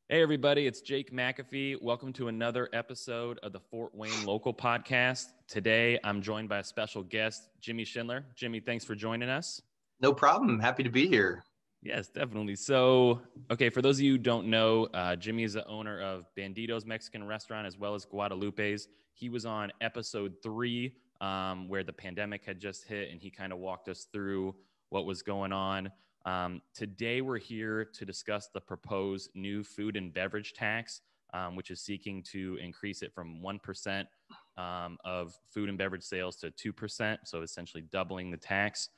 Hey, everybody, it's Jake McAfee. Welcome to another episode of the Fort Wayne Local Podcast. Today, I'm joined by a special guest, Jimmy Schindler. Jimmy, thanks for joining us. No problem. Happy to be here. Yes, definitely. So, okay, for those of you who don't know, Jimmy is the owner of Bandito's Mexican Restaurant as well as Guadalupe's. He was on episode 3, where the pandemic had just hit, and he kind of walked us through what was going on. Today, we're here to discuss the proposed new food and beverage tax, which is seeking to increase it from 1% of food and beverage sales to 2%, so essentially doubling the tax.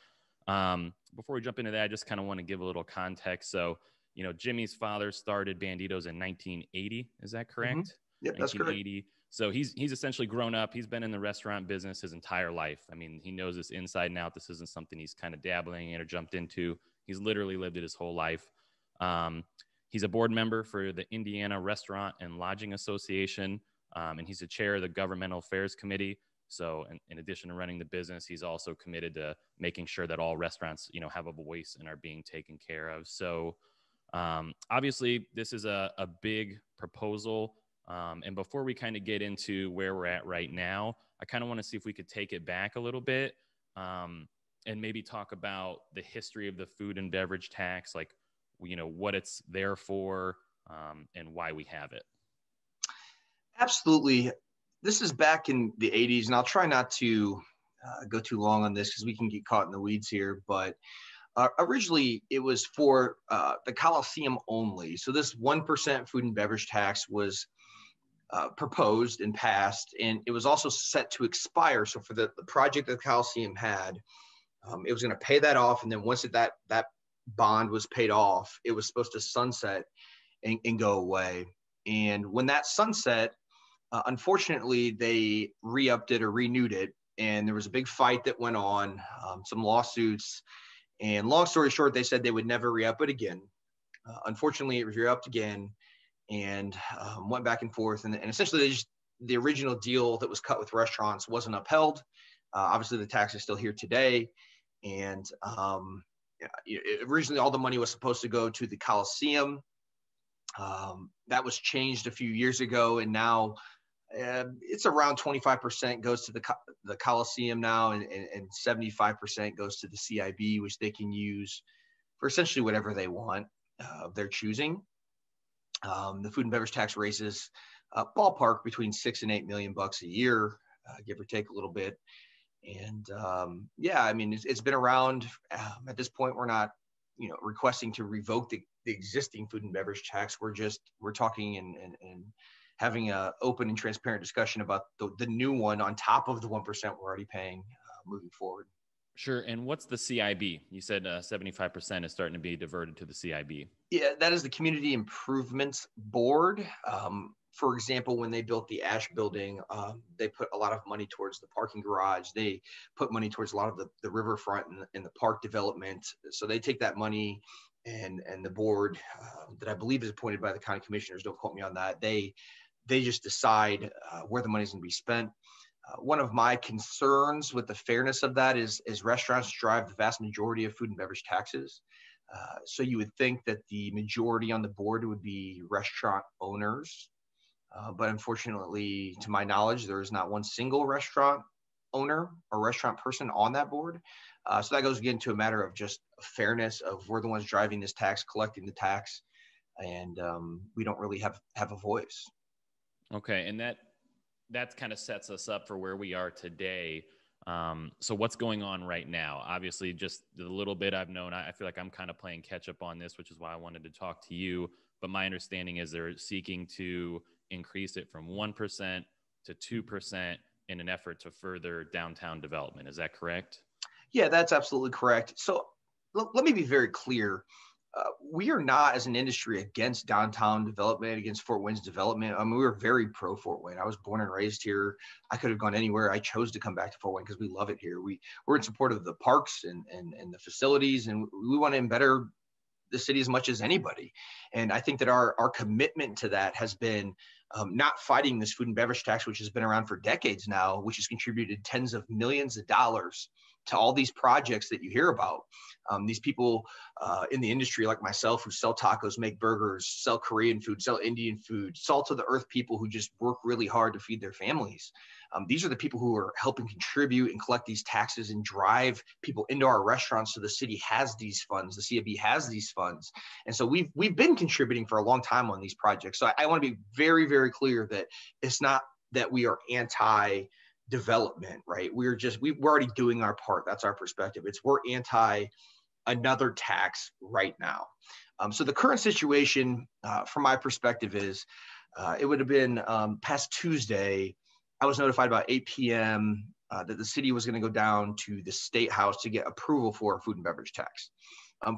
Before we jump into that, I just kind of want to give a little context. So, Jimmy's father started Banditos in 1980. Is that correct? Yep, that's correct. 1980. So he's essentially grown up. He's been in the restaurant business his entire life. I mean, he knows this inside and out. This isn't something he's kind of dabbling in or jumped into. He's literally lived it his whole life. He's a board member for the Indiana Restaurant and Lodging Association, and he's the chair of the Governmental Affairs Committee. So in addition to running the business, he's also committed to making sure that all restaurants, have a voice and are being taken care of. So obviously, this is a big proposal. And before we kind of get into where we're at right now, I kind of want to see if we could take it back a little bit and maybe talk about the history of the food and beverage tax, like, what it's there for and why we have it. Absolutely. This is back in the 80s, and I'll try not to go too long on this because we can get caught in the weeds here. But originally, it was for the Coliseum only. So this 1% food and beverage tax was proposed and passed, and it was also set to expire. So for the project that the Coliseum had, it was going to pay that off. And then once that bond was paid off, it was supposed to sunset and go away. And when that sunset, unfortunately, they re-upped it or renewed it, and there was a big fight that went on, some lawsuits, and long story short, they said they would never re-up it again. Unfortunately, it was re-upped again and went back and forth, and essentially the original deal that was cut with restaurants wasn't upheld. Obviously, the tax is still here today, and originally all the money was supposed to go to the Coliseum. That was changed a few years ago, and now it's around 25% goes to the Coliseum now, and 75% goes to the CIB, which they can use for essentially whatever they want of their choosing. The food and beverage tax raises ballpark between $6 and $8 million a year, give or take a little bit. And I mean, it's been around. At this point, we're not, requesting to revoke the existing food and beverage tax. We're talking and having an open and transparent discussion about the new one on top of the 1% we're already paying moving forward. Sure. And what's the CIB? You said 75% is starting to be diverted to the CIB. Yeah, that is the Community Improvements Board. For example, when they built the Ash building, they put a lot of money towards the parking garage. They put money towards a lot of the riverfront and the park development. So they take that money and the board that I believe is appointed by the county commissioners, don't quote me on that, they just decide where the money is going to be spent. One of my concerns with the fairness of that is restaurants drive the vast majority of food and beverage taxes. So you would think that the majority on the board would be restaurant owners. But unfortunately, to my knowledge, there is not one single restaurant owner or restaurant person on that board. So that goes again to a matter of just fairness of we're the ones driving this tax, collecting the tax, and we don't really have a voice. Okay, and that kind of sets us up for where we are today. So what's going on right now? Obviously, just the little bit I've known, I feel like I'm kind of playing catch up on this, which is why I wanted to talk to you. But my understanding is they're seeking to increase it from 1% to 2% in an effort to further downtown development. Is that correct? Yeah, that's absolutely correct. So let me be very clear. We are not, as an industry, against downtown development, against Fort Wayne's development. I mean, we were very pro Fort Wayne. I was born and raised here. I could have gone anywhere. I chose to come back to Fort Wayne because we love it here. We're in support of the parks and the facilities, and we want to better the city as much as anybody. And I think that our commitment to that has been not fighting this food and beverage tax, which has been around for decades now, which has contributed tens of millions of dollars to all these projects that you hear about. These people in the industry like myself who sell tacos, make burgers, sell Korean food, sell Indian food, salt of the earth people who just work really hard to feed their families. These are the people who are helping contribute and collect these taxes and drive people into our restaurants. So the city has these funds, the CFB has these funds. And so we've been contributing for a long time on these projects. So I want to be very, very clear that it's not that we are anti-development, right? We're already doing our part. That's our perspective. We're anti another tax right now. So the current situation, from my perspective, is it would have been past Tuesday. I was notified about 8 p.m. That the city was going to go down to the State House to get approval for a food and beverage tax.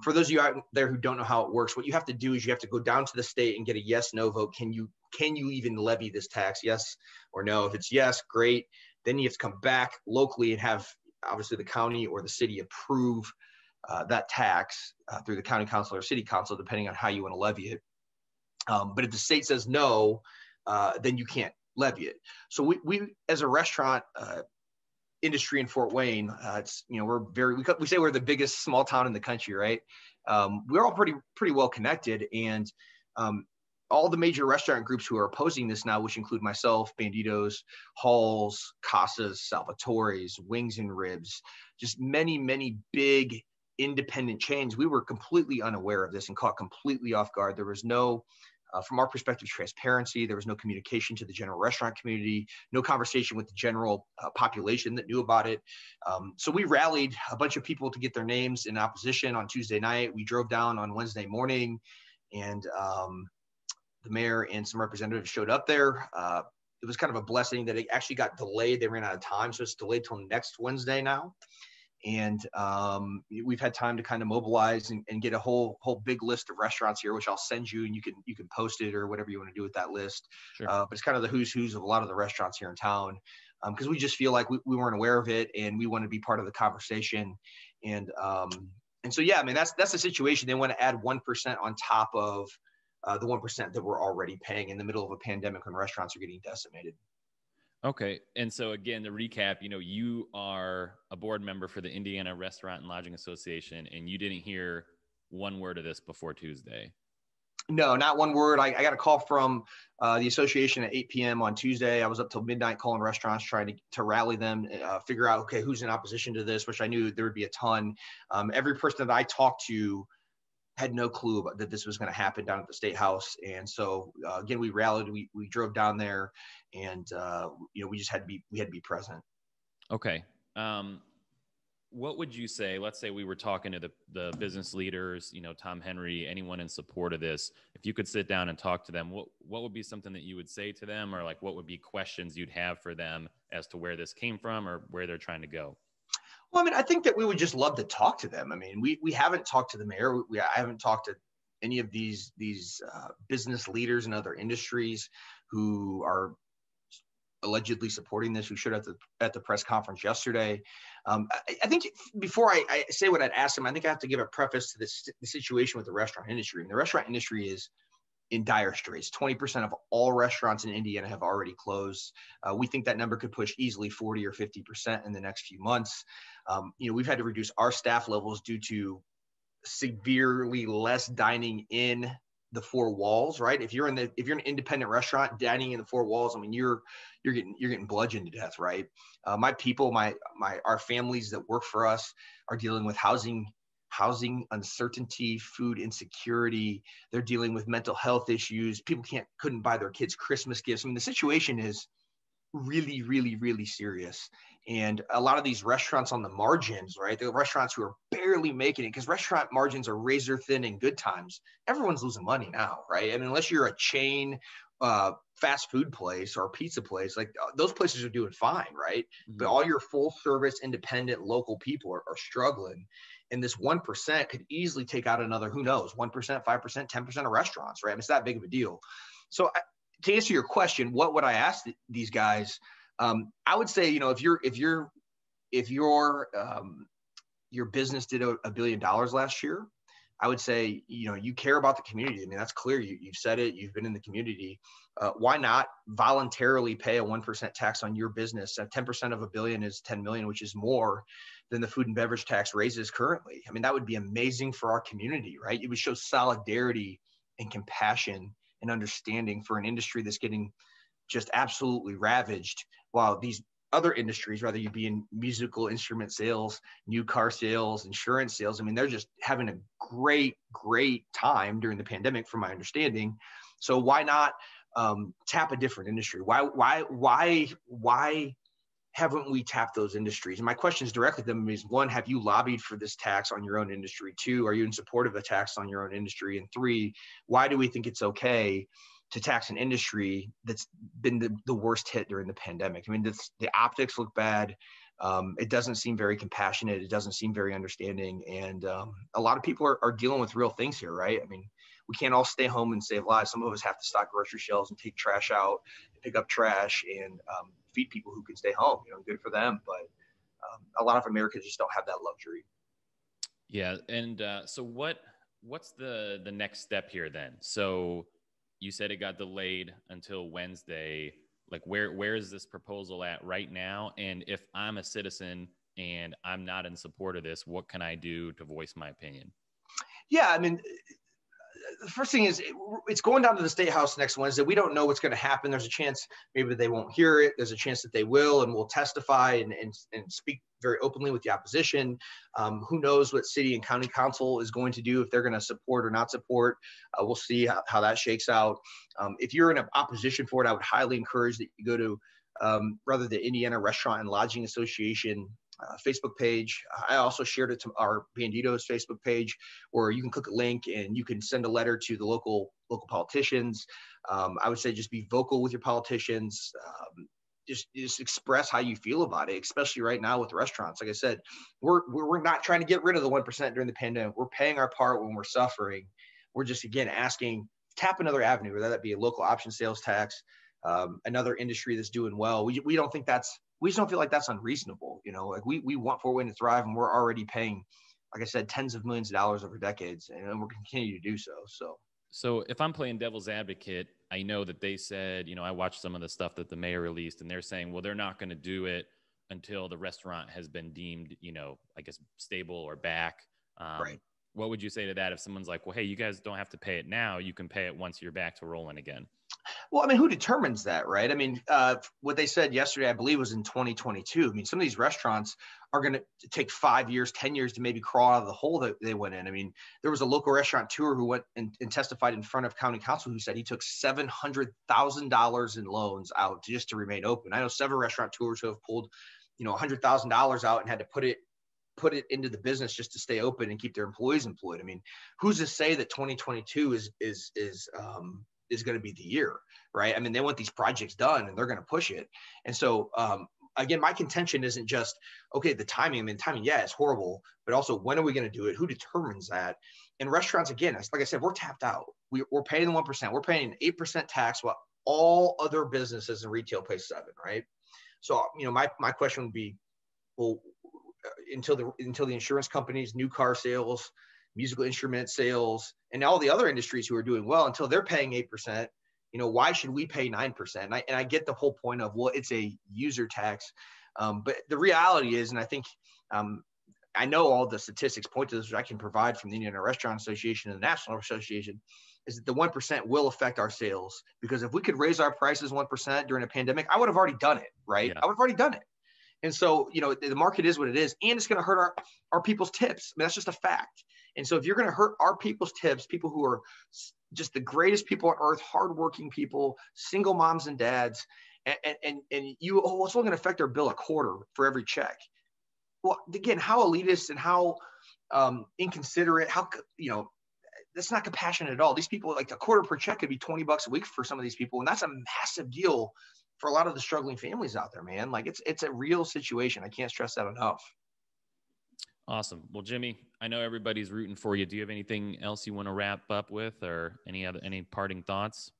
For those of you out there who don't know how it works, what you have to do is you have to go down to the state and get a yes/no vote. Can you even levy this tax? Yes or no. If it's yes, great. Then you have to come back locally and have obviously the county or the city approve that tax through the county council or city council, depending on how you want to levy it. But if the state says no, then you can't levy it. So we as a restaurant industry in Fort Wayne, we say we're the biggest small town in the country, right? We're all pretty well connected, and all the major restaurant groups who are opposing this now, which include myself, Banditos, Halls, Casas, Salvatore's, Wings and Ribs, just many big independent chains, we were completely unaware of this and caught completely off guard. There was no, from our perspective, transparency. There was no communication to the general restaurant community, no conversation with the general population that knew about it. So we rallied a bunch of people to get their names in opposition on Tuesday night. We drove down on Wednesday morning, and the mayor and some representatives showed up there. It was kind of a blessing that it actually got delayed. They ran out of time, so it's delayed till next Wednesday now. And we've had time to kind of mobilize and get a whole big list of restaurants here, which I'll send you, and you can post it or whatever you want to do with that list. Sure. But it's kind of the who's of a lot of the restaurants here in town, because we just feel like we weren't aware of it, and we want to be part of the conversation. And so yeah, I mean that's the situation. They want to add 1% on top of the 1% that we're already paying in the middle of a pandemic when restaurants are getting decimated. Okay. And so again, to recap, you are a board member for the Indiana Restaurant and Lodging Association, and you didn't hear one word of this before Tuesday. No, not one word. I got a call from the association at 8 p.m. on Tuesday. I was up till midnight calling restaurants, trying to rally them, figure out, okay, who's in opposition to this, which I knew there would be a ton. Every person that I talked to had no clue that this was going to happen down at the State House. And so again, we rallied, we drove down there, and we just had to be present. Okay. What would you say? Let's say we were talking to the business leaders, Tom Henry, anyone in support of this. If you could sit down and talk to them, what would be something that you would say to them, or like what would be questions you'd have for them as to where this came from or where they're trying to go? Well, I mean, I think that we would just love to talk to them. I mean, we haven't talked to the mayor. I haven't talked to any of these business leaders in other industries who are allegedly supporting this, who showed up at the press conference yesterday. I think before I say what I'd ask them, I think I have to give a preface to the situation with the restaurant industry. And the restaurant industry is in dire straits. 20% of all restaurants in Indiana have already closed. We think that number could push easily 40 or 50% in the next few months. We've had to reduce our staff levels due to severely less dining in the four walls, right? If you're an independent restaurant dining in the four walls, I mean, you're getting bludgeoned to death, right? My people, our families that work for us are dealing with housing uncertainty, food insecurity. They're dealing with mental health issues. People couldn't buy their kids Christmas gifts. I mean, the situation is really, really, really serious. And a lot of these restaurants on the margins, right? The restaurants who are barely making it, because restaurant margins are razor thin in good times. Everyone's losing money now, right? I mean, unless you're a chain fast food place or a pizza place, like those places are doing fine, right? Mm-hmm. But all your full service, independent, local people are struggling. And this 1% could easily take out another, who knows, 1%, 5%, 10% of restaurants, right? I mean, it's that big of a deal. So to answer your question, what would I ask these guys? I would say, if your business did $1 billion last year, I would say, you care about the community. I mean, that's clear. You've said it. You've been in the community. Why not voluntarily pay a 1% tax on your business? 10% of $1 billion is $10 million, which is more than the food and beverage tax raises currently. I mean, that would be amazing for our community, right? It would show solidarity and compassion and understanding for an industry that's getting just absolutely ravaged, while these other industries, whether you be in musical instrument sales, new car sales, insurance sales, I mean, they're just having a great time during the pandemic, from my understanding. So why not tap a different industry? Why haven't we tapped those industries? And my question is directly to them is, one, have you lobbied for this tax on your own industry? Two, are you in support of a tax on your own industry? And three, why do we think it's okay to tax an industry that's been the worst hit during the pandemic? I mean, the optics look bad. It doesn't seem very compassionate. It doesn't seem very understanding. And a lot of people are dealing with real things here, right? I mean, we can't all stay home and save lives. Some of us have to stock grocery shelves and take trash out, pick up trash, and feed people who can stay home. Good for them. But a lot of Americans just don't have that luxury. Yeah. And so what's the next step here then? So you said it got delayed until Wednesday. Like where is this proposal at right now? And if I'm a citizen and I'm not in support of this, what can I do to voice my opinion? Yeah, I mean, the first thing is it's going down to the State House next Wednesday. We don't know what's going to happen. There's a chance maybe they won't hear it. There's a chance that they will and will testify and speak very openly with the opposition. Who knows what city and county council is going to do, if they're going to support or not support. We'll see how that shakes out. If you're in an opposition for it, I would highly encourage that you go to rather the Indiana Restaurant and Lodging Association Facebook page. I also shared it to our Bandito's Facebook page, where you can click a link and you can send a letter to the local politicians. I would say just be vocal with your politicians. Just express how you feel about it, especially right now with restaurants. Like I said, we're not trying to get rid of the 1% during the pandemic. We're paying our part when we're suffering. We're just, again, asking, tap another avenue, whether that be a local option sales tax, another industry that's doing well. We just don't feel like that's unreasonable. Like we want Fort Wayne to thrive, and we're already paying, like I said, tens of millions of dollars over decades, and we're going to continue to do so. So if I'm playing devil's advocate, I know that they said, I watched some of the stuff that the mayor released, and they're saying, well, they're not going to do it until the restaurant has been deemed, I guess, stable or back. Right. What would you say to that if someone's like, well, hey, you guys don't have to pay it now. You can pay it once you're back to rolling again? Well, I mean, who determines that, right? I mean, what they said yesterday, I believe, was in 2022. I mean, some of these restaurants are going to take 5 years, 10 years to maybe crawl out of the hole that they went in. I mean, there was a local restaurateur who went and testified in front of county council who said he took $700,000 in loans out just to remain open. I know several restaurateurs who have pulled, $100,000 out and had to put it into the business just to stay open and keep their employees employed. I mean, who's to say that 2022 is going to be the year, right? I mean, they want these projects done and they're going to push it. And so, again, my contention isn't just, okay, the timing. I mean, timing, yeah, it's horrible, but also when are we going to do it? Who determines that? And restaurants, again, like I said, we're tapped out. We're paying the 1%. We're paying an 8% tax while all other businesses and retail pay 7%, right? So, my question would be, well, until the insurance companies, new car sales, musical instrument sales, and all the other industries who are doing well, until they're paying 8%, why should we pay 9%? And I get the whole point of, well, it's a user tax. But the reality is, and I think I know all the statistics point to this, which I can provide from the Indiana Restaurant Association and the National Association, is that the 1% will affect our sales. Because if we could raise our prices 1% during a pandemic, I would have already done it, right? Yeah. I would have already done it. And so, the market is what it is, and it's going to hurt our people's tips. I mean, that's just a fact. And so if you're going to hurt our people's tips, people who are just the greatest people on earth, hardworking people, single moms and dads, and it's only going to affect their bill a quarter for every check. Well, again, how elitist and how inconsiderate, that's not compassionate at all. These people, like, a quarter per check could be $20 a week for some of these people. And that's a massive deal for a lot of the struggling families out there, man. Like, it's a real situation. I can't stress that enough. Awesome. Well, Jimmy, I know everybody's rooting for you. Do you have anything else you want to wrap up with, or any parting thoughts?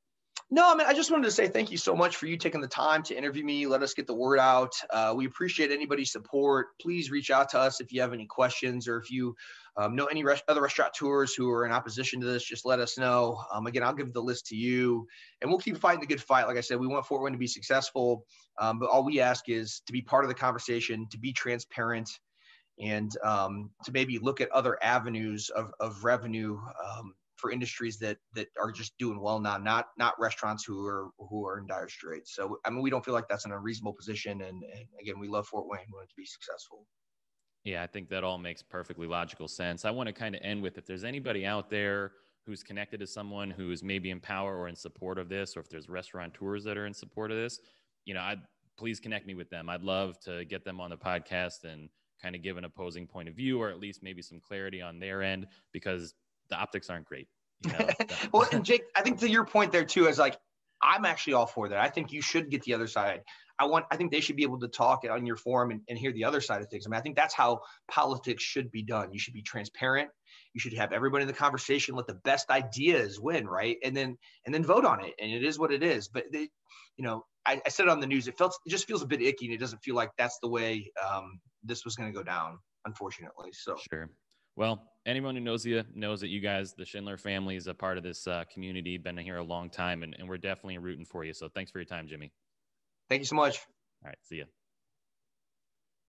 No, I mean, I just wanted to say thank you so much for you taking the time to interview me. Let us get the word out. We appreciate anybody's support. Please reach out to us if you have any questions, or if you know any other restaurateurs who are in opposition to this, just let us know. Again, I'll give the list to you, and we'll keep fighting the good fight. Like I said, we want Fort Wayne to be successful, but all we ask is to be part of the conversation, to be transparent, and to maybe look at other avenues of revenue for industries that are just doing well now, not restaurants who are in dire straits. So I mean, we don't feel like that's an unreasonable position, and again, we love Fort Wayne. We want it to be successful. Yeah, I think that all makes perfectly logical sense. I want to kind of end with, if there's anybody out there who's connected to someone who's maybe in power or in support of this, or if there's restaurateurs that are in support of this, please connect me with them. I'd love to get them on the podcast and kind of give an opposing point of view, or at least maybe some clarity on their end, because the optics aren't great. Well, and Jake, I think to your point there too, is like, I'm actually all for that. I think you should get the other side. I think they should be able to talk on your forum and hear the other side of things. I mean, I think that's how politics should be done. You should be transparent. You should have everybody in the conversation, let the best ideas win, right? And then vote on it. And it is what it is. But I said it on the news. It just feels a bit icky, and it doesn't feel like that's the way this was going to go down, unfortunately. So sure. Well, anyone who knows you knows that you guys, the Schindler family, is a part of this community, been here a long time, and we're definitely rooting for you. So thanks for your time, Jimmy. Thank you so much. All right. See ya.